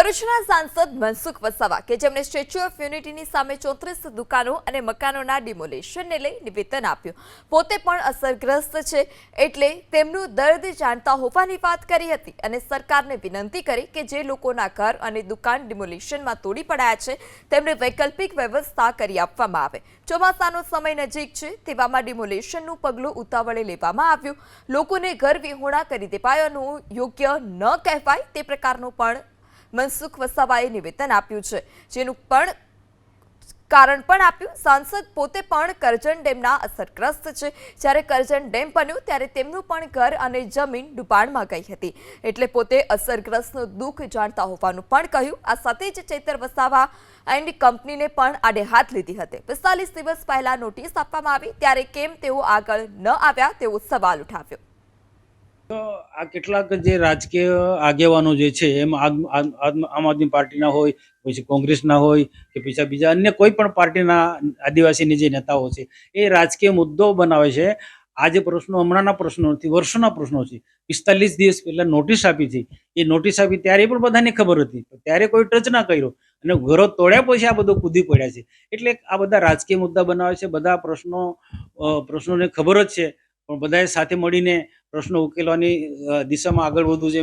ભરૂચના સાંસદ મનસુખ વસાવા કે જેમણે સ્ટેચ્યુ ઓફ યુનિટીની સામે 34 દુકાનો અને મકાનોના ડિમોલિશનને લઈ નિવેદન આપ્યું. પોતે પણ અસરગ્રસ્ત છે એટલે તેમનું દર્દ જાણતા હોવાની વાત કરી હતી અને સરકારને વિનંતી કરી કે જે લોકોના ઘર અને દુકાન ડિમોલિશનમાં તોડી પડાયા છે તેમને વૈકલ્પિક વ્યવસ્થા કરી આપવામાં આવે. ચોમાસાનો સમય નજીક છે તેવામાં ડિમોલિશનનું પગલું ઉતાવળે લેવામાં આવ્યું. લોકોને ઘર વિહોણા કરી દેવાયાનું યોગ્ય ન કહેવાય તે પ્રકારનું પણ મનસુખ વસાવાએ નિવેદન આપ્યું છે, જેનું પણ કારણ પણ આપ્યું. સાંસદ પોતે પણ કરજણ ડેમના અસરગ્રસ્ત છે. જ્યારે કરજણ ડેમ બન્યો ત્યારે તેમનું પણ ઘર અને જમીન ડૂબાણમાં ગઈ હતી એટલે પોતે અસરગ્રસ્તનું દુઃખ જાણતા હોવાનું પણ કહ્યું. આ સાથે જ ચેતર વસાવા એન્ડ કંપનીને પણ આડે હાથ લીધી હતી. 45 દિવસ પહેલા નોટિસ આપવામાં આવી ત્યારે કેમ તેઓ આગળ ન આવ્યા તેવો સવાલ ઉઠાવ્યો. તો આ કેટલાક જે રાજકીય આગેવાનો જે છે એમ આમ આદમી પાર્ટીના હોય, પછી કોંગ્રેસના હોય કે પછી બીજા અન્ય કોઈ પણ પાર્ટીના આદિવાસીની જે નેતાઓ છે એ રાજકીય મુદ્દો બનાવે છે. આ જે પ્રશ્નો હમણાંના પ્રશ્નો નથી, વર્ષોના પ્રશ્નો છે. 45 દિવસ પહેલા નોટિસ આપી હતી. એ નોટિસ આપી ત્યારે પણ બધાને ખબર હતી, ત્યારે કોઈ ટચ ના કર્યો અને ઘરો તોડ્યા પછી આ બધું કૂદી પડ્યા છે. એટલે આ બધા રાજકીય મુદ્દા બનાવે છે. બધા પ્રશ્નોને ખબર જ છે, પણ બધાએ સાથે મળીને પ્રશ્નો ઉકેલવાની દિશામાં આગળ વધવું છે.